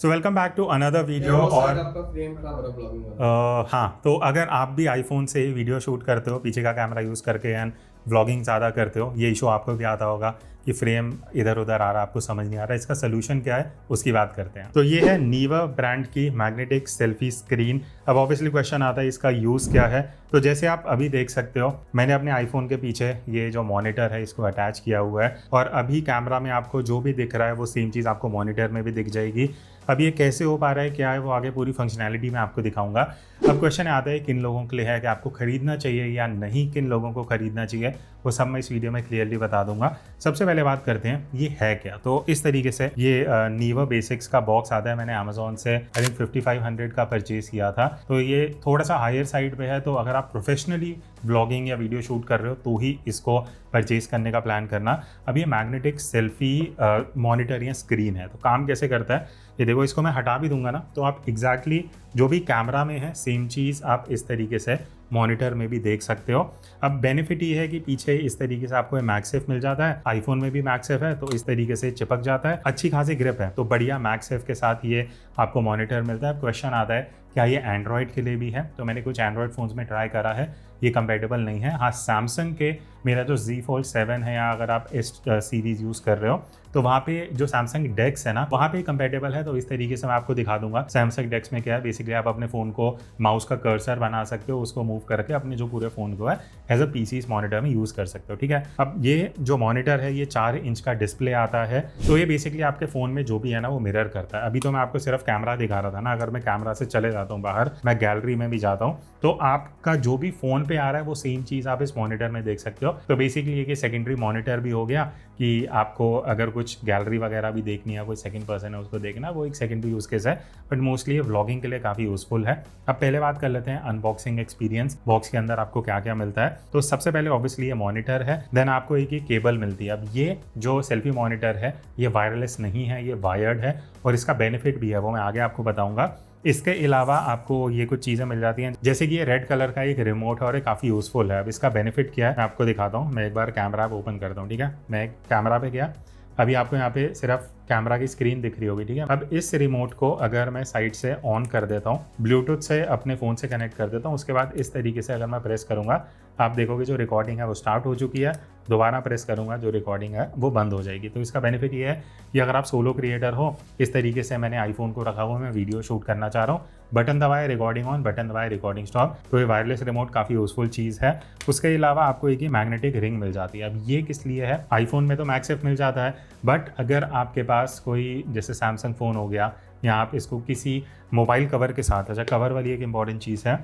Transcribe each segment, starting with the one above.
So welcome back to another video. और आपका frame खराब हो रहा ब्लॉगिंग वाला। हाँ, तो अगर आप भी आईफोन से वीडियो शूट करते हो पीछे का कैमरा यूज़ करके एंड व्लॉगिंग ज़्यादा करते हो, ये इशू आपको भी आता होगा कि फ्रेम इधर उधर आ रहा है, आपको समझ नहीं आ रहा है, इसका सोल्यूशन क्या है उसकी बात करते हैं। तो ये है नीवा ब्रांड की मैग्नेटिक सेल्फी स्क्रीन। अब ऑब्वियसली क्वेश्चन आता है इसका यूज़ क्या है। तो जैसे आप अभी देख सकते हो, मैंने अपने आईफोन के पीछे ये जो मॉनिटर है इसको अटैच किया हुआ है और अभी कैमरा में आपको जो भी दिख रहा है वो सेम चीज़ आपको मॉनिटर में भी दिख जाएगी। अब ये कैसे हो पा रहा है, क्या है, वो आगे पूरी फंक्शनैलिटी मैं आपको दिखाऊंगा। अब क्वेश्चन आता है किन लोगों के लिए है, कि आपको खरीदना चाहिए या नहीं, किन लोगों को खरीदना चाहिए, वो सब मैं इस वीडियो में क्लियरली बता दूंगा। सबसे पहले बात करते हैं ये है क्या। तो इस तरीके से ये नीवा बेसिक्स का बॉक्स आता है। मैंने अमेजोन से आई थिंक 5500 का परचेज किया था। तो ये थोड़ा सा हायर साइड पे है, तो अगर आप प्रोफेशनली ब्लॉगिंग या वीडियो शूट कर रहे हो तो ही इसको परचेज करने का प्लान करना। अब ये मैग्नेटिक सेल्फी मॉनिटर या स्क्रीन है। तो काम कैसे करता है ये देखो, इसको मैं हटा भी दूंगा ना तो आप एग्जैक्टली जो भी कैमरा में है सेम चीज़ आप इस तरीके से मॉनिटर में भी देख सकते हो। अब बेनिफिट ये है कि पीछे इस तरीके से आपको मैगसेफ मिल जाता है। आईफोन में भी मैगसेफ है तो इस तरीके से चिपक जाता है, अच्छी खासी ग्रिप है, तो बढ़िया मैगसेफ के साथ ये आपको मॉनिटर मिलता है। क्वेश्चन आता है क्या ये एंड्रॉयड के लिए भी है। तो मैंने कुछ एंड्रॉयड फ़ोन्स में ट्राई करा है, ये कंपेटेबल नहीं है। हाँ, सैमसंग के मेरा जो Z Fold 7 है, या अगर आप इस सीरीज़ यूज़ कर रहे हो तो वहाँ पे जो सैमसंग डेक्स है ना वहाँ पे कंपेटेबल है। तो इस तरीके से मैं आपको दिखा दूंगा। सैमसंग डेक्स में क्या है, बेसिकली आप अपने फ़ोन को माउस का कर्सर बना सकते हो, उसको मूव करके अपने जो पूरे फ़ोन को है एज अ पीसी इस मॉनिटर में यूज़ कर सकते हो। ठीक है, अब ये जो मॉनिटर है ये 4 इंच का डिस्प्ले आता है। तो ये बेसिकली आपके फ़ोन में जो भी है ना वो मिरर करता है। अभी तो मैं आपको सिर्फ कैमरा दिखा रहा था ना, अगर मैं कैमरा से चले जाता हूँ बाहर, मैं गैलरी में भी जाता हूँ, तो आपका जो भी फ़ोन पे आ रहा है वो सेम चीज़ आप इस मॉनिटर में देख सकते हो। तो बेसिकली ये सेकेंडरी मॉनिटर भी हो गया कि आपको अगर कुछ गैलरी वगैरह भी देखनी है, कोई सेकंड पर्सन है उसको देखना, वो एक सेकेंडरी यूज़ केस है, बट मोस्टली ये व्लॉगिंग के लिए काफ़ी यूज़फुल है। अब पहले बात कर लेते हैं अनबॉक्सिंग एक्सपीरियंस। बॉक्स के अंदर आपको क्या क्या मिलता है। तो सबसे पहले ऑब्वियसली ये मॉनिटर है, देन आपको एक ये केबल मिलती है। अब ये जो सेल्फी मॉनिटर है ये वायरलेस नहीं है, ये वायर्ड है, और इसका बेनिफिट भी है वो मैं आगे आपको बताऊंगा। इसके अलावा आपको ये कुछ चीज़ें मिल जाती हैं, जैसे कि ये रेड कलर का एक रिमोट है और ये काफ़ी यूज़फुल है। अब इसका बेनिफिट क्या है मैं आपको दिखाता हूँ। मैं एक बार कैमरा ओपन करता हूँ। ठीक है, मैं कैमरा पे गया, अभी आपको यहाँ पे सिर्फ कैमरा की स्क्रीन दिख रही होगी। ठीक है, अब इस रिमोट को अगर मैं साइड से ऑन कर देता हूँ, ब्लूटूथ से अपने फ़ोन से कनेक्ट कर देता हूँ, उसके बाद इस तरीके से अगर मैं प्रेस करूँगा आप देखोगे जो रिकॉर्डिंग है वो स्टार्ट हो चुकी है। दोबारा प्रेस करूँगा जो रिकॉर्डिंग है वो बंद हो जाएगी। तो इसका बेनिफिट ये है कि अगर आप सोलो क्रिएटर हो, इस तरीके से मैंने आईफोन को रखा हुआ, मैं वीडियो शूट करना चाह रहा हूँ, बटन दबाए रिकॉर्डिंग ऑन, बटन दबाए रिकॉर्डिंग स्टॉप। तो ये वायरलेस रिमोट काफ़ी यूजफुल चीज़ है। उसके अलावा आपको एक ही मैग्नेटिक रिंग मिल जाती है। अब ये किस लिए है, आईफोन में तो मैगसेफ मिल जाता है, बट अगर आपके पास कोई जैसे सैमसंग फ़ोन हो गया, या आप इसको किसी मोबाइल कवर के साथ, अच्छा कवर वाली एक इंपॉर्टेंट चीज़ है,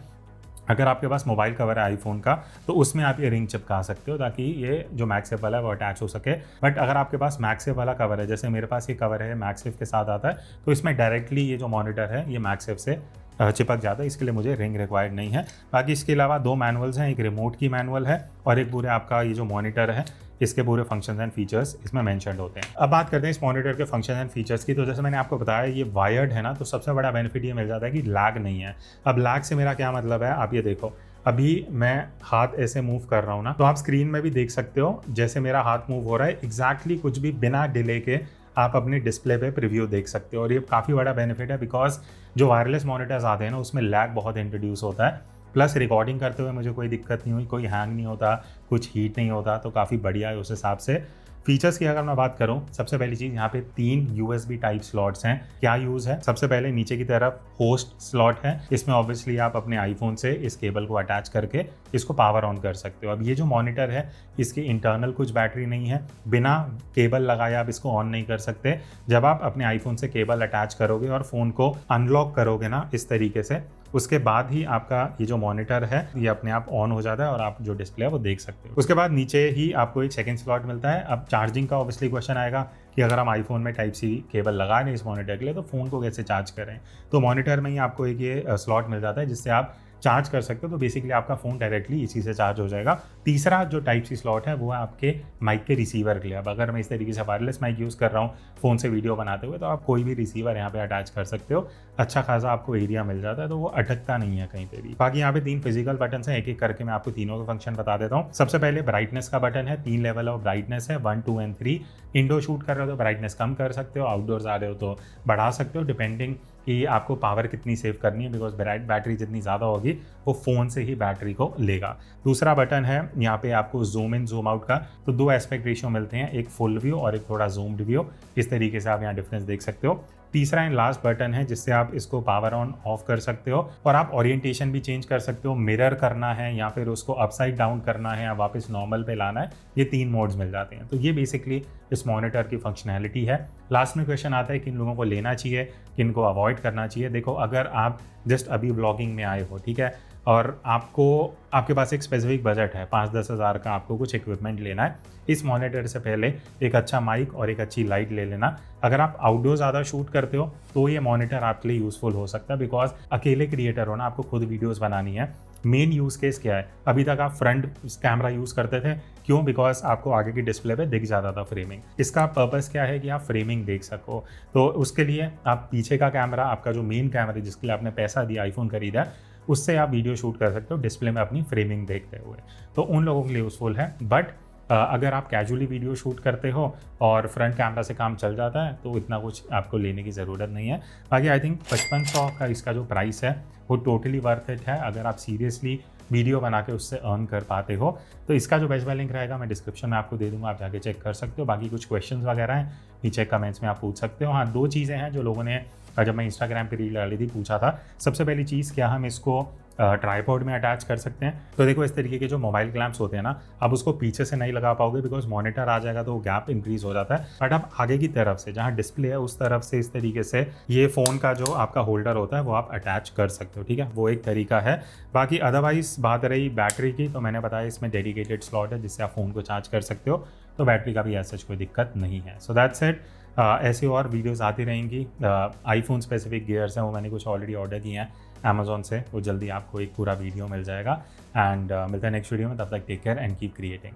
अगर आपके पास मोबाइल कवर है आईफोन का तो उसमें आप ये रिंग चिपका सकते हो ताकि ये जो मैगसेफ वाला है वो अटैच हो सके। बट अगर आपके पास मैगसेफ वाला कवर है, जैसे मेरे पास ये कवर है मैगसेफ के साथ आता है, तो इसमें डायरेक्टली ये जो मॉनिटर है ये मैगसेफ से चिपक जाता है, इसके लिए मुझे रिंग रिक्वायर्ड नहीं है। बाकी इसके अलावा 2 मैनुअल्स हैं, एक रिमोट की मैनुअल है और एक पूरे आपका ये जो मॉनिटर है इसके पूरे फंक्शंस एंड फीचर्स इसमें मेंशन्ड होते हैं। अब बात करते हैं इस मॉनिटर के फंक्शन एंड फीचर्स की। तो जैसे मैंने आपको बताया ये वायर्ड है ना, तो सबसे बड़ा बेनिफिट ये मिल जाता है कि लैग नहीं है। अब लैग से मेरा क्या मतलब है, आप ये देखो, अभी मैं हाथ ऐसे मूव कर रहा हूँ ना, तो आप स्क्रीन में भी देख सकते हो जैसे मेरा हाथ मूव हो रहा है, एग्जैक्टली कुछ भी बिना डिले के आप अपने डिस्प्ले पे प्रीव्यू देख सकते हो। और ये काफ़ी बड़ा बेनिफिट है बिकॉज जो वायरलेस मॉनिटर्स आते हैं ना उसमें लैग बहुत इंट्रोड्यूस होता है। प्लस रिकॉर्डिंग करते हुए मुझे कोई दिक्कत नहीं हुई, कोई हैंग नहीं होता, कुछ हीट नहीं होता, तो काफ़ी बढ़िया है उस हिसाब से। फीचर्स की अगर मैं बात करूं, सबसे पहली चीज़ यहाँ पे 3 USB टाइप स्लॉट्स हैं। क्या यूज़ है, सबसे पहले नीचे की तरफ होस्ट स्लॉट है, इसमें ऑब्वियसली आप अपने आईफोन से इस केबल को अटैच करके इसको पावर ऑन कर सकते हो। अब ये जो मॉनिटर है इसकी इंटरनल कुछ बैटरी नहीं है, बिना केबल लगाए आप इसको ऑन नहीं कर सकते। जब आप अपने आईफोन से केबल अटैच करोगे और फ़ोन को अनलॉक करोगे ना इस तरीके से, उसके बाद ही आपका ये जो मॉनिटर है ये अपने आप ऑन हो जाता है और आप जो डिस्प्ले है वो देख सकते हो। उसके बाद नीचे ही आपको एक सेकंड स्लॉट मिलता है। अब चार्जिंग का ऑब्वियसली क्वेश्चन आएगा कि अगर हम आईफोन में टाइप सी केबल लगा रहे हैं इस मॉनिटर के लिए तो फ़ोन को कैसे चार्ज करें। तो मॉनिटर में ही आपको एक ये स्लॉट मिल जाता है जिससे आप चार्ज कर सकते हो। तो बेसिकली आपका फ़ोन डायरेक्टली इसी से चार्ज हो जाएगा। तीसरा जो टाइप सी स्लॉट है वो है आपके माइक के रिसीवर के लिए। अब अगर मैं इस तरीके से वायरलेस माइक यूज़ कर रहा हूँ फ़ोन से वीडियो बनाते हुए, तो आप कोई भी रिसीवर यहाँ पे अटैच कर सकते हो, अच्छा खासा आपको एरिया मिल जाता है, तो वो अटकता नहीं है कहीं पे भी। बाकी यहाँ पे 3 फिजिकल बटन हैं, एक एक करके मैं आपको तीनों के फंक्शन बता देता हूँ। सबसे पहले ब्राइटनेस का बटन है, 3 लेवल ऑफ ब्राइटनेस है, 1, 2 एंड 3। इंडोर शूट कर रहे हो तो ब्राइटनेस कम कर सकते हो, आउटडोर्स आ रहे हो तो बढ़ा सकते हो, डिपेंडिंग कि आपको पावर कितनी सेव करनी है, बिकॉज बैटरी जितनी ज़्यादा होगी वो फ़ोन से ही बैटरी को लेगा। दूसरा बटन है यहाँ पे आपको जूम इन जूम आउट का, तो 2 एस्पेक्ट रेशियो मिलते हैं, एक फुल व्यू और एक थोड़ा जूम्ड व्यू। इस तरीके से आप यहाँ डिफरेंस देख सकते हो। तीसरा एंड लास्ट बटन है जिससे आप इसको पावर ऑन ऑफ कर सकते हो और आप ओरिएंटेशन भी चेंज कर सकते हो, मिरर करना है या फिर उसको अपसाइड डाउन करना है या वापस नॉर्मल पे लाना है, ये 3 मोड्स मिल जाते हैं। तो ये बेसिकली इस मॉनिटर की फंक्शनैलिटी है। लास्ट में क्वेश्चन आता है किन लोगों को लेना चाहिए, किन को अवॉइड करना चाहिए। देखो, अगर आप जस्ट अभी ब्लॉगिंग में आए हो, ठीक है, और आपके पास एक स्पेसिफिक बजट है 5-10 हज़ार का, आपको कुछ इक्विपमेंट लेना है, इस मॉनिटर से पहले एक अच्छा माइक और एक अच्छी लाइट ले लेना। अगर आप आउटडोर ज़्यादा शूट करते हो तो ये मॉनिटर आपके लिए यूज़फुल हो सकता है, बिकॉज अकेले क्रिएटर हो ना, आपको खुद वीडियोज़ बनानी है। मेन यूज़ केस क्या है, अभी तक आप फ्रंट कैमरा यूज़ करते थे, क्यों? बिकॉज आपको आगे की डिस्प्ले पे दिख जाता था फ्रेमिंग। इसका पर्पस क्या है कि आप फ्रेमिंग देख सको, तो उसके लिए आप पीछे का कैमरा, आपका जो मेन कैमरा जिसके लिए आपने पैसा दिया, आईफोन खरीदा, उससे आप वीडियो शूट कर सकते हो डिस्प्ले में अपनी फ्रेमिंग देखते हुए। तो उन लोगों के लिए यूज़फुल है। बट अगर आप कैजुअली वीडियो शूट करते हो और फ्रंट कैमरा से काम चल जाता है तो इतना कुछ आपको लेने की ज़रूरत नहीं है। बाकी आई थिंक 5500 का इसका जो प्राइस है वो टोटली वर्थ इट है, अगर आप सीरियसली वीडियो बना के उससे अर्न कर पाते हो। तो इसका जो बेस्ट बाय लिंक रहेगा मैं डिस्क्रिप्शन में आपको दे दूंगा, आप जाके चेक कर सकते हो। बाकी कुछ क्वेश्चंस वगैरह हैं नीचे कमेंट्स में आप पूछ सकते हो। हाँ, 2 चीज़ें हैं जो लोगों ने जब मैं इंस्टाग्राम पे रील डाली थी पूछा था। सबसे पहली चीज़, क्या हम इसको ट्राईपॉड में अटैच कर सकते हैं? तो देखो, इस तरीके के जो मोबाइल क्लैम्प्स होते हैं ना, आप उसको पीछे से नहीं लगा पाओगे बिकॉज मॉनिटर आ जाएगा तो गैप इंक्रीज हो जाता है। बट आप आगे की तरफ से, जहाँ डिस्प्ले है उस तरफ से, इस तरीके से ये फ़ोन का जो आपका होल्डर होता है वो आप अटैच कर सकते हो, ठीक है, वो एक तरीका है। बाकी अदरवाइज बात रही बैटरी की, तो मैंने बताया इसमें डेडिकेटेड स्लॉट है जिससे आप फ़ोन को चार्ज कर सकते हो, तो बैटरी का भी ऐसा कोई दिक्कत नहीं है। So that's it. ऐसी और वीडियोस आती रहेंगी। आईफोन स्पेसिफिक गियर्स हैं, वो मैंने कुछ ऑलरेडी ऑर्डर किए हैं अमेजोन से, वो जल्दी आपको एक पूरा वीडियो मिल जाएगा। एंड मिलता है नेक्स्ट वीडियो में, तब तक take care and keep creating.